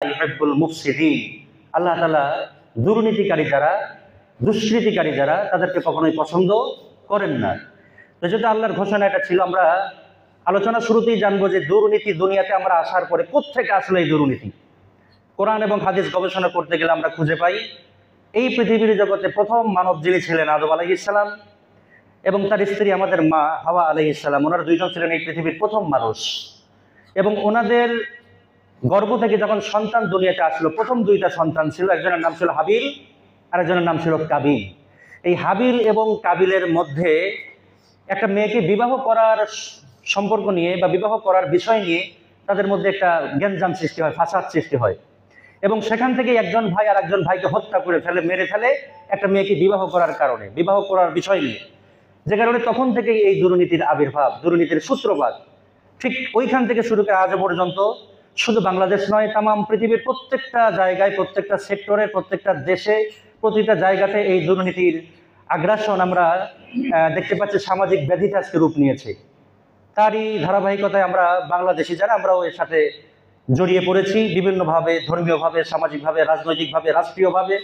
ইউহিব্বুল মুফসিদিন। আল্লাহ তাআলা দুর্নীতিকারী যারা, দুষ্কৃতিকারী যারা, তাদেরকে কখনোই পছন্দ করেন না। তো যদি আল্লাহর ঘোষণা এটা ছিল, আমরা আলোচনা শুরুতেই জানবো যে দুর্নীতি দুনিয়াতে আমরা আসার পরে কোত্থেকে আসলে এই দুর্নীতি। কোরআন এবং হাদিস গবেষণা করতে গেলে আমরা খুঁজে পাই এই পৃথিবীর জগতে প্রথম মানব যিনি ছিলেন আদম আলাইহিস সালাম এবং তার স্ত্রী আমাদের মা হাওয়া আলাইহিস সালাম। ওনারা দুইজন ছিলেন এই পৃথিবীর প্রথম মানুষ এবং ওনাদের গর্ভ থেকে যখন সন্তান দুনিয়াতে আসলো, প্রথম দুইটা সন্তান ছিল, একজনের নাম ছিল হাবিল আর একজনের নাম ছিল কাবিল। এই হাবিল এবং কাবিলের মধ্যে একটা মেয়েকে বিবাহ করার সম্পর্ক নিয়ে বা বিবাহ করার বিষয় নিয়ে তাদের মধ্যে একটা গ্যাঞ্জাম সৃষ্টি হয়, ফাসাদ সৃষ্টি হয় এবং সেখান থেকে একজন ভাই আর একজন ভাইকে হত্যা করে ফেলে, মেরে ফেলে একটা মেয়েকে বিবাহ করার কারণে, বিবাহ করার বিষয় নিয়ে। যে কারণে তখন থেকেই এই দুর্নীতির আবির্ভাব, দুর্নীতির সূত্রপাত। ঠিক ওইখান থেকে শুরু করে আজও পর্যন্ত শুধু বাংলাদেশ নয়, তামাম পৃথিবীর প্রত্যেকটা জায়গায়, প্রত্যেকটা সেক্টরে, প্রত্যেকটা দেশে, প্রতিটা জায়গাতে এই দুর্নীতির আগ্রাসন আমরা দেখতে পাচ্ছি। সামাজিক ব্যাধিতে আজকে রূপ নিয়েছে। তারই ধারাবাহিকতায় আমরা বাংলাদেশি যারা, আমরাও এর সাথে জড়িয়ে পড়েছি বিভিন্নভাবে, ধর্মীয়ভাবে, সামাজিকভাবে, রাজনৈতিকভাবে, রাষ্ট্রীয়ভাবে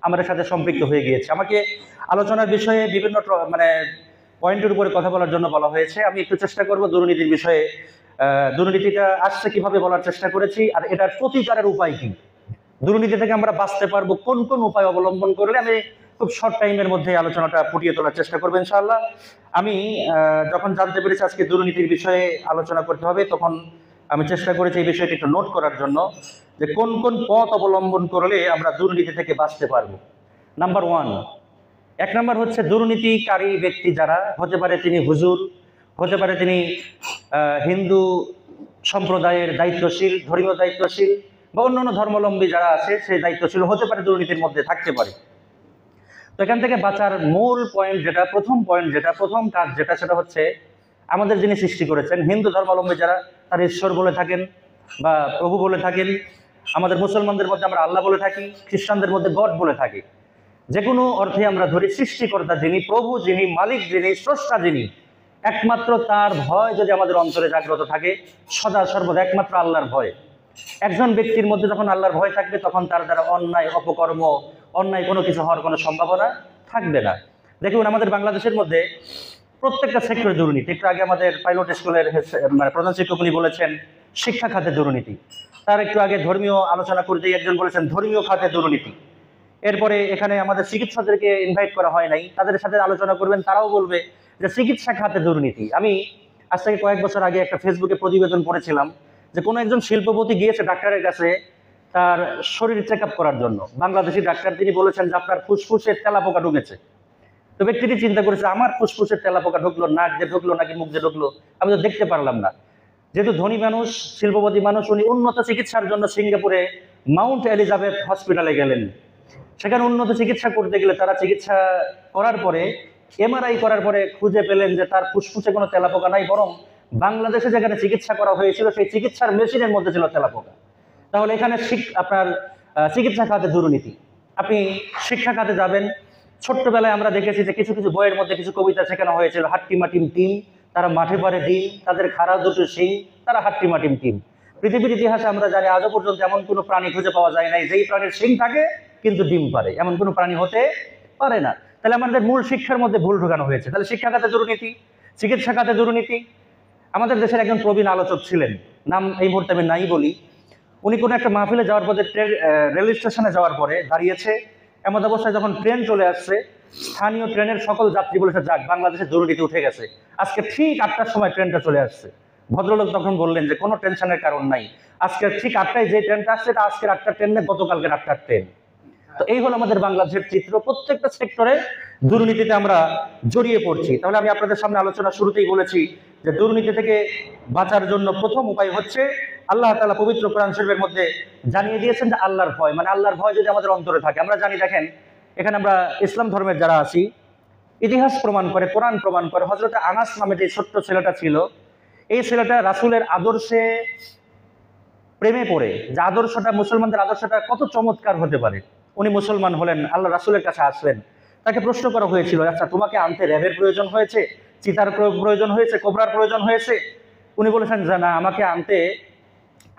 আমাদের সাথে সম্পৃক্ত হয়ে গিয়েছে। আমাকে আলোচনার বিষয়ে বিভিন্ন পয়েন্টের উপরে কথা বলার জন্য বলা হয়েছে। আমি একটু চেষ্টা করব দুর্নীতির বিষয়ে, দুর্নীতিটা আসছে কিভাবে বলার চেষ্টা করেছি, আর এটার প্রতিকারের উপায় কি, দুর্নীতি থেকে আমরা বাঁচতে পারবো কোন কোন উপায় অবলম্বন করলে। আমি খুব শর্ট টাইমের মধ্যে আলোচনাটা ফুটিয়ে তোলার চেষ্টা করবো ইনশাআল্লাহ। আমি যখন জানতে পেরেছি আজকে দুর্নীতির বিষয়ে আলোচনা করতে হবে, তখন আমি চেষ্টা করেছি এই বিষয়টি একটু নোট করার জন্য, যে কোন কোন পথ অবলম্বন করলে আমরা দুর্নীতি থেকে বাঁচতে পারবো। নাম্বার ওয়ান, এক নম্বর হচ্ছে দুর্নীতিকারী ব্যক্তি যারা, হতে পারে তিনি হুজুর, হতে পারে তিনি হিন্দু সম্প্রদায়ের দায়িত্বশীল, ধর্মীয় দায়িত্বশীল, বা অন্যান্য ধর্মাবলম্বী যারা আছে সেই দায়িত্বশীল হতে পারে, দুর্নীতির মধ্যে থাকতে পারে। তো এখান থেকে বাঁচার মূল পয়েন্ট যেটা, প্রথম পয়েন্ট যেটা, প্রথম কাজ যেটা, সেটা হচ্ছে আমাদের যিনি সৃষ্টি করেছেন, হিন্দু ধর্মাবলম্বী যারা, তারা ঈশ্বর বলে থাকেন বা প্রভু বলে থাকেন। আমাদের মুসলমানদের মধ্যে আমরা আল্লাহ বলে থাকি, খ্রিস্টানদের মধ্যে গড বলে থাকি। যে কোনো অর্থে আমরা ধরি, সৃষ্টিকর্তা যিনি, প্রভু যিনি, মালিক যিনি, স্রষ্টা যিনি, একমাত্র তার ভয় যদি আমাদের অন্তরে জাগ্রত থাকে সদা সর্বদা, একমাত্র আল্লাহর ভয়। একজন ব্যক্তির মধ্যে যখন আল্লাহর ভয় থাকবে, তখন তার দ্বারা অন্যায়, অপকর্ম, অন্যায় কোনো কিছু হওয়ার কোনো সম্ভাবনা থাকবে না। দেখুন, আমাদের বাংলাদেশের মধ্যে প্রত্যেকটা সেক্টরে দুর্নীতি। একটু আগে আমাদের পাইলট স্কুলের প্রধান শিক্ষক উনি বলেছেন শিক্ষা খাতে দুর্নীতি। তার একটু আগে ধর্মীয় আলোচনা করতে একজন বলেছেন ধর্মীয় খাতে দুর্নীতি। এরপরে এখানে আমাদের চিকিৎসকদেরকে ইনভাইট করা হয় নাই, তাদের সাথে আলোচনা করবেন, তারাও বলবে যে চিকিৎসা খাতে দুর্নীতি। আমি আজ থেকে কয়েক বছর আগে একটা ফেসবুকে প্রতিবেদন পড়েছিলাম যে কোনো একজন শিল্পপতি গিয়েছে ডাক্তারের কাছে তার শরীর চেক আপ করার জন্য। বাংলাদেশি ডাক্তার, তিনি বলেছেন যে আপনার ফুসফুসে তেলাপোকা ঢুকেছে। তো ব্যক্তিটি চিন্তা করেছে, আমার ফুসফুসের তেলাপোকা ঢুকলো, নাক দিয়ে ঢুকলো নাকি মুখ দিয়ে ঢুকলো, আমি তো দেখতে পারলাম না। যেহেতু ধনী মানুষ, শিল্পপতি মানুষ, উনি উন্নত চিকিৎসার জন্য সিঙ্গাপুরে মাউন্ট এলিজাবেথ হসপিটালে গেলেন। সেখানে উন্নত চিকিৎসা করতে গেলে তারা চিকিৎসা করার পরে, এমআরআই করার পরে খুঁজে পেলেন যে তার ফুসফুসে কোনো তেলাপোকা নাই, বরং বাংলাদেশে যেখানে চিকিৎসা করা হয়েছিল সেই চিকিৎসার মেশিনের মধ্যে ছিল তেলাপোকা। তাহলে এখানে আপনার চিকিৎসা খাতে দুর্নীতি। আপনি শিক্ষা খাতে যাবেন, ছোট্টবেলায় আমরা দেখেছি যে কিছু কিছু বইয়ের মধ্যে কিছু কবিতা শেখানো হয়েছিল, হাট্টিমাটিম টিম, তারা মাঠে পারে ডিম, তাদের খাড়া দুটো শিং, তারা হাট্টিমাটিম টিম। পৃথিবীর ইতিহাসে আমরা জানি আজও পর্যন্ত এমন কোনো প্রাণী খুঁজে পাওয়া যায় নাই যেই প্রাণীর শিং থাকে কিন্তু ডিম পারে, এমন কোনো প্রাণী হতে পারে না। তাহলে আমাদের মূল শিক্ষার মধ্যে ভুল ঢোকানো হয়েছে। তাহলে শিক্ষা খাতে দুর্নীতি, চিকিৎসা খাতে দুর্নীতি। আমাদের দেশের একজন প্রবীণ আলোচক ছিলেন, নাম এই মুহূর্তে আমি নাই বলি। উনি কোনো একটা মাহফিলে যাওয়ার পথে রেল স্টেশনে যাওয়ার পরে দাঁড়িয়েছে, এমন অবস্থায় যখন ট্রেন চলে আসছে, স্থানীয় ট্রেনের সকল যাত্রী বলেছে যাক, বাংলাদেশে দুর্নীতি উঠে গেছে, আজকে ঠিক 8টার সময় ট্রেনটা চলে আসছে। ভদ্রলোক তখন বললেন যে কোনো টেনশনের কারণ নাই, আজকে ঠিক 8টায় যে ট্রেনটা আসছে এটা আজকের 8টার ট্রেন না, গতকালকের 8টার ট্রেন। তো এই হলো আমাদের বাংলাদেশের চিত্র। প্রত্যেকটা সেক্টরে দুর্নীতিতে আমরা জড়িয়ে পড়ছি। তাহলে আমি আপনাদের সামনে আলোচনা শুরুতেই বলেছি যে দুর্নীতি থেকে বাঁচার জন্য প্রথম উপায় হচ্ছে, আল্লাহ তাআলা পবিত্র কোরআন শরীফের মধ্যে জানিয়ে দিয়েছেন যে আল্লাহর ভয়, মানে আল্লাহর ভয় যদি আমাদের অন্তরে থাকে। আমরা জানি, দেখেন এখানে আমরা ইসলাম ধর্মের যারা আছি, ইতিহাস প্রমাণ করে, কোরআন প্রমাণ করে, হযরত আনাস নামে যে ছোট্ট ছেলেটা ছিল, এই ছেলেটা রাসূলের আদর্শে প্রেমে পড়ে, যে আদর্শটা, মুসলমানদের আদর্শটা কত চমৎকার হতে পারে। উনি মুসলমান হলেন, আল্লাহ রাসূলের কাছে আসলেন। তাকে প্রশ্ন করা হয়েছিল, আচ্ছা তোমাকে আনতে র্যাবের প্রয়োজন হয়েছে, চিতার প্রয়োজন হয়েছে, কোবরার প্রয়োজন হয়েছে? উনি বলেছেন যে না, আমাকে আনতে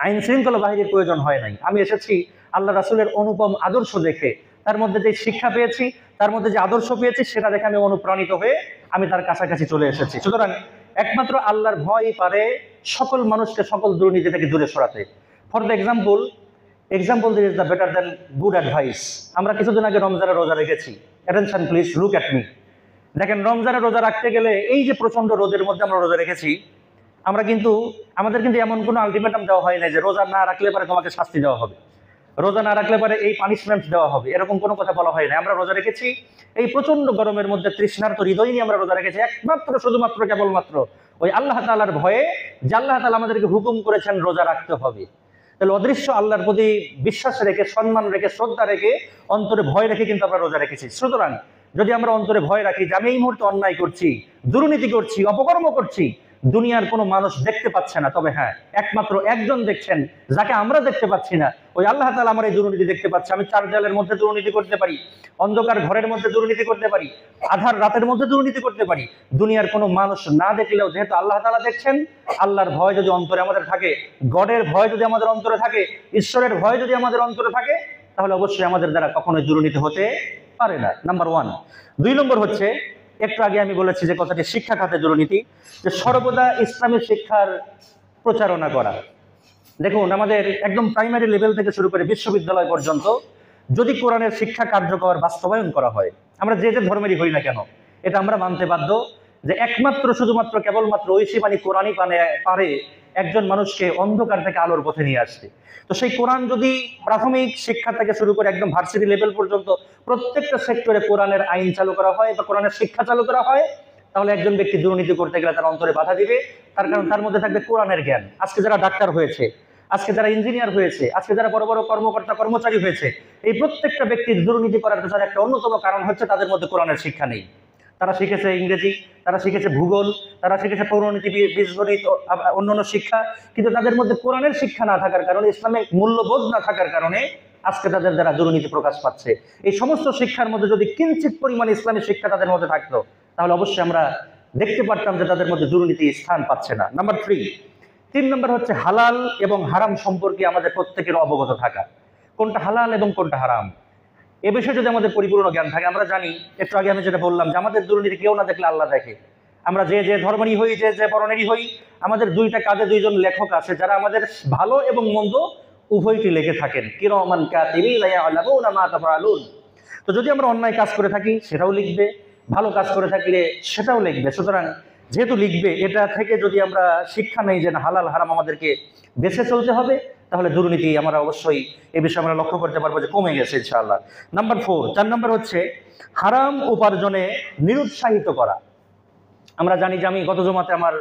আইন শৃঙ্খলা বাহিনীর প্রয়োজন হয় নাই। আমি এসেছি আল্লাহ রাসূলের অনুপম আদর্শ দেখে, তার মধ্যে যে শিক্ষা পেয়েছি, তার মধ্যে যে আদর্শ পেয়েছি, সেটা দেখে আমি অনুপ্রাণিত হয়ে আমি তার কাছাকাছি চলে এসেছি। সুতরাং একমাত্র আল্লাহর ভয় পারে সকল মানুষকে সকল দুর্নীতি থেকে দূরে সরাতে। For the example this is the better than good advice. আমরা কিছুদিন আগে রমজানের রোজা রেখেছি। Attention please, look at me. দেখেন, রমজানের রোজা রাখতে গেলে এই যে প্রচন্ড রোদের মধ্যে আমরা রোজা রেখেছি, আমাদের কিন্তু এমন কোনো আলটিমেটাম দেওয়া হয় না যে রোজা না রাখলে পরে তোমাকে শাস্তি দেওয়া হবে, রোজা না রাখলে পরে এই পানিশমেন্ট দেওয়া হবে, এরকম কোনো কথা বলা হয় না। আমরা রোজা রেখেছি এই প্রচন্ড গরমের মধ্যে, তৃষ্ণার্ত হৃদয় নিয়ে আমরা রোজা রেখেছি একমাত্র শুধুমাত্র কেবলমাত্র ওই আল্লাহ তাআলার ভয়ে, যে আল্লাহ তাআলা আমাদেরকে হুকুম করেছেন রোজা রাখতে হবে। তাহলে অদৃশ্য আল্লাহর প্রতি বিশ্বাস রেখে, সম্মান রেখে, শ্রদ্ধা রেখে, অন্তরে ভয় রেখে কিন্তু আমরা রোজা রেখেছি। সুতরাং যদি আমরা অন্তরে ভয় রাখি যে আমি এই মুহূর্তে অন্যায় করছি, দুর্নীতি করছি, অপকর্ম করছি, দুনিয়ার কোনো মানুষ দেখতে পাচ্ছে না, তবে হ্যাঁ একমাত্র একজন দেখছেন, যাকে আমরা দেখতে পাচ্ছি না, ওই আল্লাহ তাআলা আমার এই দুর্নীতি দেখতে পাচ্ছে। আমি চার দেয়ালের মধ্যে দুর্নীতি করতে পারি, অন্ধকার ঘরের মধ্যে দুর্নীতি করতে পারি, আধার রাতের মধ্যে দুর্নীতি করতে পারি, দুনিয়ার কোনো মানুষ না দেখলেও যেহেতু আল্লাহ তাআলা দেখছেন, আল্লাহর ভয় যদি অন্তরে আমাদের থাকে, গডের ভয় যদি আমাদের অন্তরে থাকে, ঈশ্বরের ভয় যদি আমাদের অন্তরে থাকে, তাহলে অবশ্যই আমাদের দ্বারা কখনোই দুর্নীতি হতে পারে না। নাম্বার 1। 2 নম্বর হচ্ছে, একটু আগে আমি বলেছি যে কথাটি, শিক্ষা খাতে দুর্নীতি, যে সর্বদা ইসলামী শিক্ষার প্রচারণা করা। দেখুন, আমাদের একদম প্রাইমারি লেভেল থেকে শুরু করে বিশ্ববিদ্যালয় পর্যন্ত যদি কোরআনের শিক্ষা কার্যকর বাস্তবায়ন করা হয়, আমরা যে যে ধর্মেরই হই না কেন, এটা আমরা মানতে বাধ্য যে একমাত্র শুধুমাত্র কেবলমাত্র ঐশী বাণী কোরআনই পারে একজন মানুষকে অন্ধকার থেকে আলোর পথে নিয়ে আসতে। তো সেই কোরআন যদি প্রাথমিক শিক্ষা থেকে শুরু করে একদম ভার্সিটি লেভেল পর্যন্ত প্রত্যেকটা সেক্টরে কোরআনের আইন চালু করা হয় বা কোরআনের শিক্ষা চালু করা হয়, তাহলে একজন ব্যক্তি দুর্নীতি করতে গেলে তার অন্তরে বাধা দিবে। তার কারণ তার মধ্যে থাকবে কোরআনের জ্ঞান। আজকে যারা ডাক্তার হয়েছে, আজকে যারা ইঞ্জিনিয়ার হয়েছে, আজকে যারা বড় বড় কর্মকর্তা কর্মচারী হয়েছে, এই প্রত্যেকটা ব্যক্তির দুর্নীতি করার পেছনে একটা অন্যতম কারণ হচ্ছে তাদের মধ্যে কোরআনের শিক্ষা নেই। তারা শিখেছে ইংরেজি, তারা শিখেছে ভূগোল, তারা শিখেছে পৌরনীতি, বীজগণিত, অন্যান্য শিক্ষা, কিন্তু তাদের মধ্যে কোরআনের শিক্ষা না থাকার কারণে, ইসলামের মূল্যবোধ না থাকার কারণে আজকে তাদের দ্বারা দুর্নীতি প্রকাশ পাচ্ছে। এই সমস্ত শিক্ষার মধ্যে যদি কিঞ্চিত পরিমাণ ইসলামী শিক্ষা তাদের মধ্যে থাকতো, তাহলে অবশ্যই আমরা দেখতে পারতাম যে তাদের মধ্যে দুর্নীতি স্থান পাচ্ছে না। নাম্বার 3 নম্বর হচ্ছে হালাল এবং হারাম সম্পর্কে আমাদের প্রত্যেকের অবগত থাকা। কোনটা হালাল এবং কোনটা হারাম, এ বিষয়ে যদি আমাদের পরিপূর্ণ জ্ঞান থাকে, আমরা জানি, একটু আগে আমি যেটা বললাম, যে আমাদের দুর্নীতি কেউ না দেখলে আল্লাহ দেখে। আমরা যে যে ধর্মেরই হই, যে যে বর্ণেরই হই, আমাদের দুইটা কাজে দুইজন লেখক আছে যারা আমাদের ভালো এবং মন্দ উভয়টি লিখে থাকেন। কিরামান কাতিবিন ইয়ালামুনা মা তাফআলুন। তো যদি আমরা অন্যায় কাজ করে থাকি সেটাও লিখবে, ভালো কাজ করে থাকলে সেটাও লিখবে। সুতরাং যেহেতু লিখবে, এটা থেকে যদি আমরা শিক্ষা নেই যে না হালাল হারাম আমাদেরকে বেছে চলতে হবে, তাহলে দুর্নীতি আমরা অবশ্যই এ বিষয়ে আমরা লক্ষ্য করতে পারবো যে কমে গেছে ইনশাআল্লাহ। নাম্বার 4 নম্বর হচ্ছে হারাম উপার্জনে নিরুৎসাহিত করা। আমরা জানি যে আমি গত জমাতে, আমার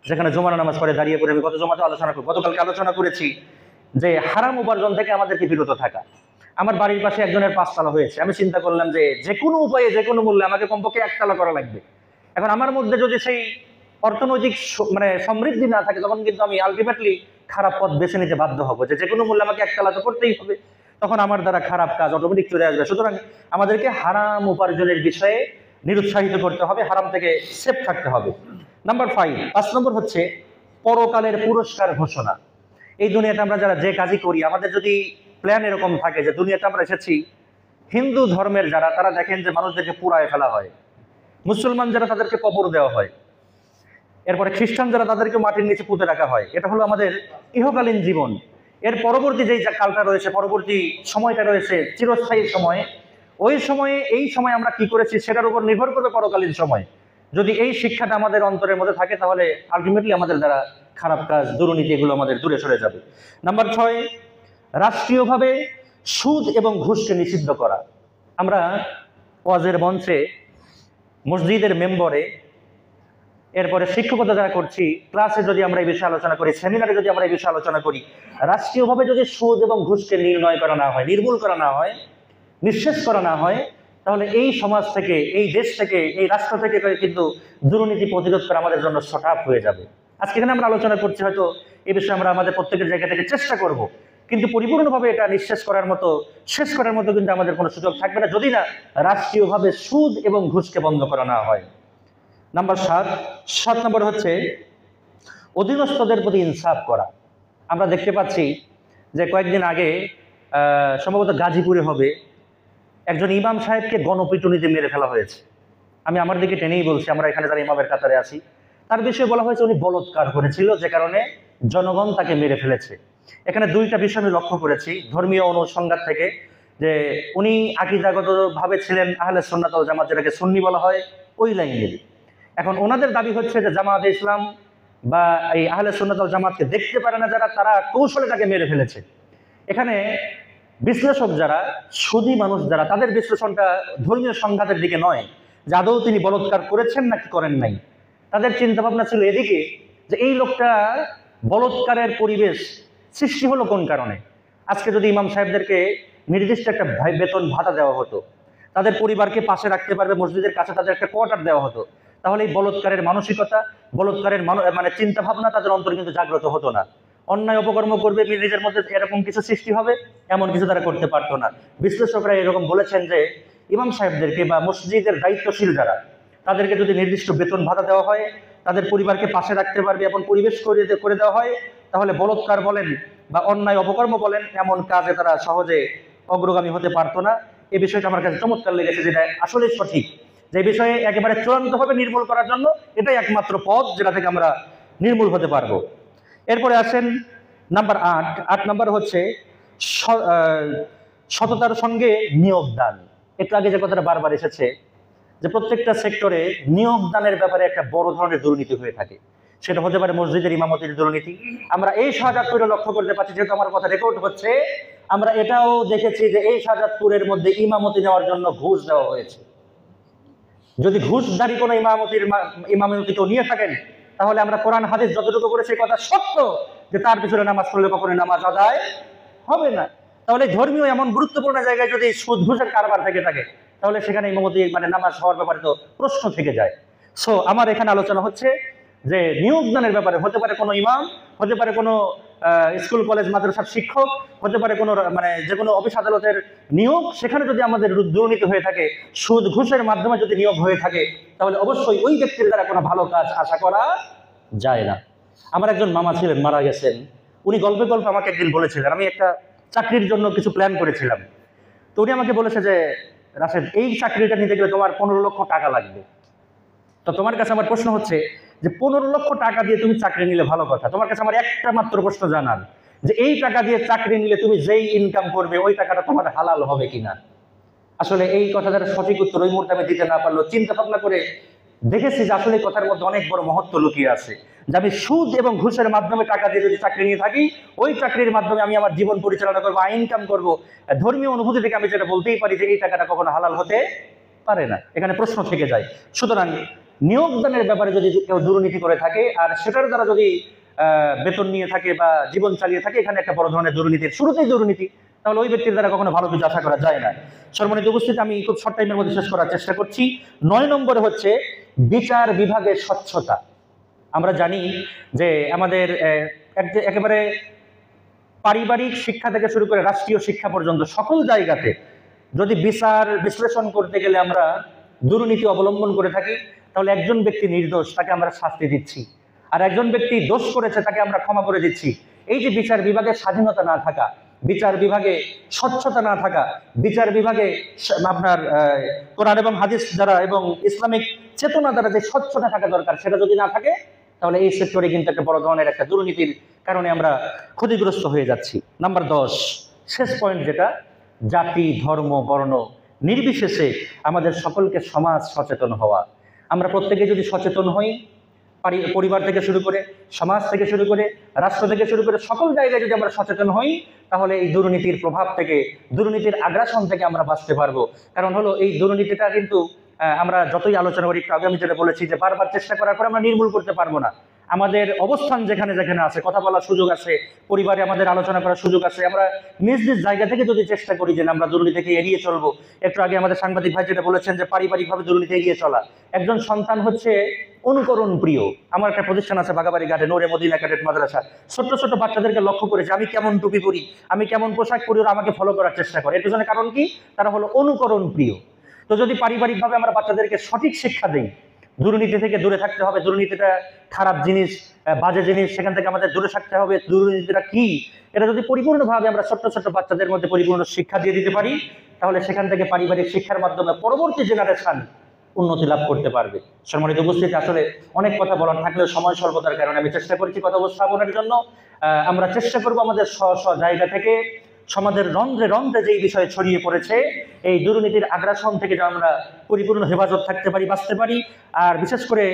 যেখানে জুমার নামাজ পড়ে দাঁড়িয়ে পড়ে আমি গতকালকে আলোচনা করেছি যে হারাম উপার্জন থেকে আমাদেরকে বিরত থাকা। আমার বাড়ির পাশে একজনের 5 তালা হয়েছে, আমি চিন্তা করলাম যে যে কোনো উপায়ে, যে কোনো মূল্যে আমাকে কমপক্ষে 1 তালা করা লাগবে। এখন আমার মধ্যে যদি সেই অর্থনৈতিক সমৃদ্ধি না থাকে, তখন কিন্তু আমি আলটিমেটলি খারাপ পথ বেছে নিতে বাধ্য হবো, যে কোনো মূল্যে আমাকে 1 তালা তো করতেই হবে। তখন আমার দ্বারা খারাপ কাজ অটোমেটিক চলে আসবে। সুতরাং আমাদেরকে হারাম উপার্জনের বিষয়ে নিরুৎসাহিত করতে হবে, হারাম থেকে সেফ থাকতে হবে। নাম্বার 5 নম্বর হচ্ছে পরকালের পুরস্কার ঘোষণা। এই দুনিয়াতে আমরা যারা যে কাজই করি, আমাদের যদি প্ল্যান এরকম থাকে যে দুনিয়াতে আমরা এসেছি, হিন্দু ধর্মের যারা, তারা দেখেন যে মানুষদেরকে পুড়ায় ফেলা হয়, মুসলমান যারা তাদেরকে কবর দেওয়া হয়, এরপরে খ্রিস্টান যারা তাদেরকে মাটির নিচে পুঁতে রাখা হয়। এটা হলো আমাদের ইহকালীন জীবন। এর পরবর্তী যেই কালটা রয়েছে, পরবর্তী সময়টা রয়েছে চিরস্থায়ী সময়, ওই সময়ে এই সময় আমরা কি করেছি সেটার উপর নির্ভর করবে পরকালীন সময়। যদি এই শিক্ষাটা আমাদের অন্তরের মধ্যে থাকে, তাহলে আলটিমেটলি আমাদের দ্বারা খারাপ কাজ, দুর্নীতি, এগুলো আমাদের দূরে সরে যাবে। নাম্বার 6 রাষ্ট্রীয়ভাবে সুদ এবং ঘুষকে নিষিদ্ধ করা। আমরা ওয়াজের মঞ্চে, মসজিদের মেম্বরে, এরপরে শিক্ষকতা যারা করছি, ক্লাসে যদি আমরা এই বিষয়ে আলোচনা করি, সেমিনারে যদি আমরা এই বিষয়ে আলোচনা করি, রাষ্ট্রীয়ভাবে যদি সুদ এবং ঘুষকে নির্ণয় করা না হয়, নির্মূল করা না হয়, নিঃশেষ করা না হয়, তাহলে এই সমাজ থেকে, এই দেশ থেকে, এই রাষ্ট্র থেকে কিন্তু দুর্নীতি প্রতিরোধ করা আমাদের জন্য সটাফ হয়ে যাবে। আজকে এখানে আমরা আলোচনা করছি, হয়তো এই বিষয়ে আমরা আমাদের প্রত্যেকের জায়গা থেকে চেষ্টা করব, কিন্তু পরিপূর্ণভাবে এটা নিঃশেষ করার মতো, শেষ করার মতো কিন্তু আমাদের কোনো সুযোগ থাকবে না যদি না রাষ্ট্রীয়ভাবে সুদ এবং ঘুষকে বন্ধ করা না হয়। নাম্বার 7 নম্বর হচ্ছে অধীনস্থদের প্রতি ইনসাফ করা। আমরা দেখতে পাচ্ছি যে কয়েকদিন আগে সম্ভবত গাজীপুরে হবে, একজন ইমাম সাহেবকে গণপিটুনিতে মেরে ফেলা হয়েছে। আমি আমার দিকে টেনেই বলছি, আমরা এখানে যারা ইমামের কাতারে আছি, তার বিষয়ে বলা হয়েছে উনি বলৎকার করেছিল, যে কারণে জনগণ তাকে মেরে ফেলেছে। এখানে দুইটা বিষয় আমি লক্ষ্য করেছি ধর্মীয় অনুসংঘাত থেকে, যে উনি আকীদাগত ভাবে ছিলেন আহলে সুন্নাত ওয়াল জামাত, যেটাকে সুন্নি বলা হয়, ওই লাইনের। এখন ওনাদের দাবি হচ্ছে যে জামাতে ইসলাম বা এই আহলে সুন্নাত ওয়াল জামাতকে দেখতে পারে না যারা, তারা কৌশলে তাকে মেরে ফেলেছে। এখানে বিশ্লেষক যারা, সুধী মানুষ যারা, তাদের বিশ্লেষণটা ধর্মীয় সংঘাতের দিকে নয় যে আদৌ তিনি বলৎকার করেছেন নাকি করেন নাই। তাদের চিন্তা ভাবনা ছিল এদিকে যে এই লোকটা বলৎকারের পরিবেশ সৃষ্টি হলো কোন কারণে। আজকে যদি ইমাম সাহেবদেরকে নির্দিষ্ট একটা বেতন ভাতা দেওয়া হতো, তাদের পরিবারকে পাশে রাখতে পারবে, মসজিদের কাছে তাদের একটা কোয়ার্টার দেওয়া হতো, তাহলে এই বলৎকারের মানসিকতা, বলৎকারের মানে চিন্তা ভাবনা তাদের অন্তরে কিন্তু জাগ্রত হতো না। অন্যায় অপকর্ম করবে, নিজের মধ্যে এরকম কিছু সৃষ্টি হবে, এমন কিছু তারা করতে পারতো না। বিশ্লেষকরা এরকম বলেছেন যে ইমাম সাহেবদেরকে বা মসজিদের দায়িত্বশীল যারা, তাদেরকে যদি নির্দিষ্ট বেতন ভাতা দেওয়া হয়, তাদের পরিবারকে পাশে রাখতে পারবে এমন পরিবেশ করে দেওয়া হয়, তাহলে বলৎকার বলেন বা অন্যায় অপকর্ম বলেন, এমন কাজে তারা সহজে অগ্রগামী হতে পারতো না। এই বিষয়টা আমার কাছে চমৎকার লেগেছে, যেটা আসলে সঠিক, যে বিষয়ে একেবারে চূড়ান্তভাবে নির্মূল করার জন্য এটাই একমাত্র পথ যেটা থেকে আমরা নির্মূল হতে পারবো। এরপরে আসেন নাম্বার 8 নাম্বার হচ্ছে সততার সঙ্গে নিয়োগদান। একটু আগে যে কথাটা বারবার এসেছে যে প্রত্যেকটা সেক্টরে নিয়োগদানের ব্যাপারে একটা বড় ধরনের দুর্নীতি হয়ে থাকে। সেটা হতে পারে মসজিদের ইমামতির দুর্নীতি। আমরা এই শাহজাদপুরে লক্ষ্য করতে পারছি, যেহেতু আমার কথা রেকর্ড হচ্ছে, আমরা এটাও দেখেছি যে এই শাহজাদপুরের মধ্যে ইমামতি নেওয়ার জন্য ঘুষ দেওয়া হয়েছে। যদি ঘুষদারি কোনো ইমামতি কেউ নিয়ে থাকেন, তাহলে আমরা কোরআন হাদিস যতটুকু করে সেই কথা সত্য যে তার পিছনে নামাজ পড়লে কখনো নামাজ আদায় হবে না। তাহলে ধর্মীয় এমন গুরুত্বপূর্ণ জায়গায় যদি সুদ ঘুষের কারবার থেকে থাকে, তাহলে সেখানে ইমামতি মানে নামাজ হওয়ার ব্যাপারে তো প্রশ্ন থেকে যায়। সো আমার এখানে আলোচনা হচ্ছে যে নিয়োগদানের ব্যাপারে, হতে পারে কোনো ইমাম, হতে পারে কোনো স্কুল কলেজ মাদ্রাসার শিক্ষক, হতে পারে কোনো মানে যে কোনো অফিস আদালতের নিয়োগ, সেখানে যদি আমাদের দুর্নীতি হয়ে থাকে, সুদ ঘুষের মাধ্যমে যদি নিয়োগ হয়ে থাকে, তাহলে অবশ্যই ওই ব্যক্তির দ্বারা কোনো ভালো কাজ আশা করা যায় না। আমার একজন মামা ছিলেন, মারা গেছেন। উনি গল্পে গল্পে আমাকে একদিন বলেছিলেন, আমি একটা চাকরির জন্য কিছু প্ল্যান করেছিলাম, তো উনি আমাকে বলেছে যে রাশেদ, এই চাকরিটা নিতে গেলে তোমার 15 লক্ষ টাকা লাগবে। তো তোমার কাছে আমার প্রশ্ন হচ্ছে যে 15 লক্ষ টাকা দিয়ে তুমি চাকরি নিলে ভালো কথা, তোমার কাছে আমার একটা মাত্র প্রশ্ন জানার, যে এই টাকা দিয়ে চাকরি নিলে তুমি যেই ইনকাম করবে ওই টাকাটা তোমার হালাল হবে কিনা। আসলে এই কথাটার সঠিক উত্তর ওই মুহূর্তে আমি দিতে না পারলেও চিন্তা ভাবনা করে দেখেছি যে আসলে কথার মধ্যে অনেক বড় মহত্ব লুকিয়ে আছে। যে আমি সুদ এবং ঘুষের মাধ্যমে টাকা দিয়ে যদি চাকরি নিয়ে থাকি, ওই চাকরির মাধ্যমে আমি আমার জীবন পরিচালনা করবো, ইনকাম করবো, ধর্মীয় অনুভূতি থেকে আমি যেটা বলতেই পারি যে এই টাকাটা কখনো হালাল হতে পারে না। এখানে প্রশ্ন থেকে যায়। সুতরাং নিয়োগদানের ব্যাপারে যদি কেউ দুর্নীতি করে থাকে আর সেটার দ্বারা যদি বেতন নিয়ে থাকে বা জীবন চালিয়ে থাকে, এখানে একটা বড় ধরনের দুর্নীতির শুরুতেই দুর্নীতি, তাহলে ওই ব্যক্তির দ্বারা কখনো ভালো কিছু আশা করা যায় না। সম্মানিত উপস্থিতি, আমি খুব শর্ট টাইমের মধ্যে শেষ করার চেষ্টা করছি। 9 নম্বরে হচ্ছে বিচার বিভাগের স্বচ্ছতা। আমরা জানি যে আমাদের একেবারে পারিবারিক শিক্ষা থেকে শুরু করে রাষ্ট্রীয় শিক্ষা পর্যন্ত সকল জায়গাতে যদি বিচার বিশ্লেষণ করতে গেলে আমরা দুর্নীতি অবলম্বন করে থাকি, তাহলে একজন ব্যক্তি নির্দোষ, তাকে আমরা শাস্তি দিচ্ছি, আর একজন ব্যক্তি দোষ করেছে তাকে আমরা ক্ষমা করে দিচ্ছি। এই যে বিচার বিভাগের স্বাধীনতা না থাকা, বিচার বিভাগে স্বচ্ছতা না থাকা, বিচার বিভাগে আপনার কোরআন এবং হাদিস দ্বারা এবং ইসলামিক চেতনা দ্বারা যে স্বচ্ছতা থাকা দরকার, সেটা যদি না থাকে, তাহলে এই সেক্টরে কিন্তু একটা বড় ধরনের একটা দুর্নীতির কারণে আমরা ক্ষতিগ্রস্ত হয়ে যাচ্ছি। নাম্বার 10, শেষ পয়েন্ট, যেটা জাতি ধর্ম বর্ণ নির্বিশেষে আমাদের সকলকে সমাজ সচেতন হওয়া। আমরা প্রত্যেকে যদি সচেতন হই, পরিবার থেকে শুরু করে, সমাজ থেকে শুরু করে, রাষ্ট্র থেকে শুরু করে, সকল জায়গায় যদি আমরা সচেতন হই, তাহলে এই দুর্নীতির প্রভাব থেকে, দুর্নীতির আগ্রাসন থেকে আমরা বাঁচতে পারবো। কারণ হলো এই দুর্নীতিটা কিন্তু আমরা যতই আলোচনা করি, একটু আগে আমি যেটা বলেছি যে বারবার চেষ্টা করার পর আমরা নির্মূল করতে পারবো না। আমাদের অবস্থান যেখানে যেখানে আছে, কথা বলার সুযোগ আছে, পরিবারে আমাদের আলোচনা করার সুযোগ আছে, আমরা নিজ নিজ জায়গা থেকে যদি চেষ্টা করি যে আমরা দুর্নীতিকে এড়িয়ে চলবো। একটু আগে আমাদের সাংবাদিক ভাই যেটা বলেছেন যে পারিবারিকভাবে দুর্নীতি এড়িয়ে চলা। একজন সন্তান হচ্ছে অনুকরণ প্রিয়। আমার একটা প্রতিষ্ঠান আছে বাগাবাড়ি ঘাটে, নূরে মদিনা ক্যাডেট মাদ্রাসা। ছোট্ট ছোট্ট বাচ্চাদেরকে লক্ষ্য করেছে, আমি কেমন টুপি পরি, আমি কেমন পোশাক পরি, ওরা আমাকে ফলো করার চেষ্টা করে। এর পেছনে কারণ কি? তারা হলো অনুকরণ প্রিয়। তো যদি পারিবারিকভাবে আমরা বাচ্চাদেরকে সঠিক শিক্ষা দিই, দুর্নীতি থেকে দূরে থাকতে হবে। দুর্নীতিটা খারাপ জিনিস, বাজে জিনিস, সেখান থেকে আমাদের দূরে থাকতে হবে। দুর্নীতিটা কি এটা যদি পরিপূর্ণভাবে আমরা ছোট্ট ছোট্ট বাচ্চাদের মধ্যে পরিপূর্ণ শিক্ষা দিয়ে দিতে পারি, তাহলে সেখান থেকে পারিবারিক শিক্ষার মাধ্যমে পরবর্তী জেনারেশন উন্নতি লাভ করতে পারবে। সম্মানিত উপস্থিতি, আসলে অনেক কথা বলার থাকলেও সময় স্বল্পতার কারণে আমি চেষ্টা করছি কথা উপস্থাপনের জন্য। আমরা চেষ্টা করব আমাদের স্ব জায়গা থেকে সমাজের রন্ধ্রে রন্ধ্রে যেই বিষয় ছড়িয়ে পড়েছে এই দুর্নীতির আগ্রাসন থেকে যেন আমরা পরিপূর্ণ হেফাজত থাকতে পারি, বাঁচতে পারি। আর বিশেষ করে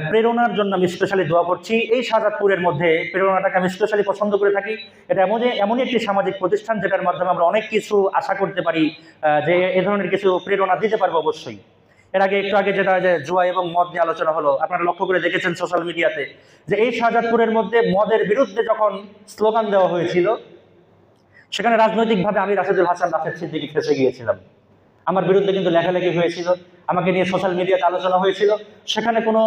প্রেরণার জন্য আমি স্পেশালি দোয়া করছি। এই শাহজাদপুরের মধ্যে প্রেরণাটাকে আমি স্পেশালি পছন্দ করে থাকি। এটা এমনই একটি সামাজিক প্রতিষ্ঠান যেটার মাধ্যমে আমরা অনেক কিছু আশা করতে পারি, যে এ ধরনের কিছু প্রেরণা দিতে পারবো অবশ্যই। এর আগে একটু আগে যেটা যে জুয়া এবং মদ নিয়ে আলোচনা হলো, আপনারা লক্ষ্য করে দেখেছেন সোশ্যাল মিডিয়াতে যে এই শাহজাদপুরের মধ্যে মদের বিরুদ্ধে যখন স্লোগান দেওয়া হয়েছিল, সেখানে রাজনৈতিকভাবে আমি রাশেদুল হাসান রাশেদ সিদ্দিকী ফেঁসে গিয়েছিলাম। আমার বিরুদ্ধে কিন্তু লেখালেখি হয়েছিল, আমাকে নিয়ে সোশ্যাল মিডিয়াতে আলোচনা হয়েছিল। সেখানে কোনো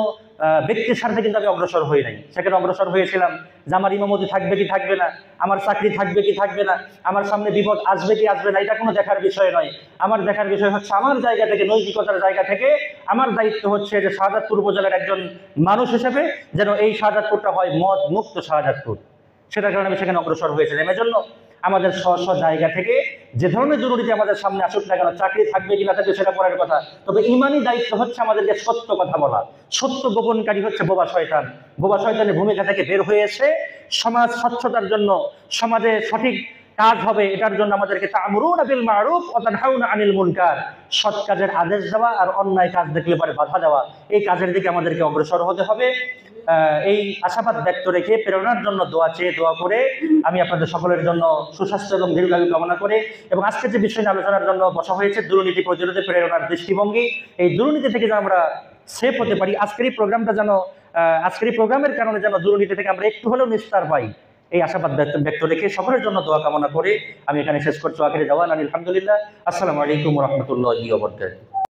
ব্যক্তির স্বার্থে কিন্তু আমি অগ্রসর হই নাই। সেখানে অগ্রসর হয়েছিলাম যে আমার ইমামতি থাকবে কি থাকবে না, আমার চাকরি থাকবে কি থাকবে না, আমার সামনে বিপদ আসবে কি আসবে না, এটা কোনো দেখার বিষয় নয়। আমার দেখার বিষয় হচ্ছে আমার জায়গা থেকে, নৈতিকতার জায়গা থেকে আমার দায়িত্ব হচ্ছে যে শাহজাদপুর উপজেলার একজন মানুষ হিসেবে যেন এই শাহজাদপুরটা হয় মদ মুক্ত শাহজাদপুর। সেটার কারণে আমি সেখানে অগ্রসর হয়েছিলাম। এজন্য আমাদের স্ব জায়গা থেকে যে ধরনের দুর্নীতি আমাদের সামনে আসুক না কেন, চাকরি থাকবে কি না থাকবে সেটা পরের কথা, তবে ইমানি দায়িত্ব হচ্ছে আমাদেরকে সত্য কথা বলা। সত্য গোপনকারী হচ্ছে বোবা শয়তান। বোবা শয়তানের ভূমিকা থেকে বের হয়ে এসে সমাজ স্বচ্ছতার জন্য, সমাজে সঠিক কাজ হবে এটার জন্য আমাদেরকে তা'মুরুনা বিল মা'রুফ ওয়া তানহাউনা আনিল মুনকার, সৎ কাজের আদেশ দেওয়া আর অন্যায় কাজ দেখলে পরে বাধা দেওয়া, এই কাজের দিকে আমাদেরকে অগ্রসর হতে হবে। এই আশাবাদ ব্যক্ত রেখে প্রেরণার জন্য দোয়া করে আমি আপনাদের সকলের জন্য সুস্বাস্থ্য এবং দীর্ঘায়ু কামনা করে, এবং আজকে যে বিষয় নিয়ে আলোচনার জন্য বসা হয়েছে দুর্নীতি প্রতিরোধে প্রেরণার দৃষ্টিভঙ্গি, এই দুর্নীতি থেকে যেন আমরা সেফ হতে পারি, আজকের এই প্রোগ্রামের কারণে যেন দুর্নীতি থেকে আমরা একটু হলেও নিস্তার পাই, এই আশাবাদ ব্যক্ত রেখে সকলের জন্য দোয়া কামনা করে আমি এখানে শেষ করছি। আখিরি দাওয়ানা আলহামদুলিল্লাহ। আসসালামু আলাইকুম ওয়া রাহমাতুল্লাহি ওয়া বারাকাতুহু।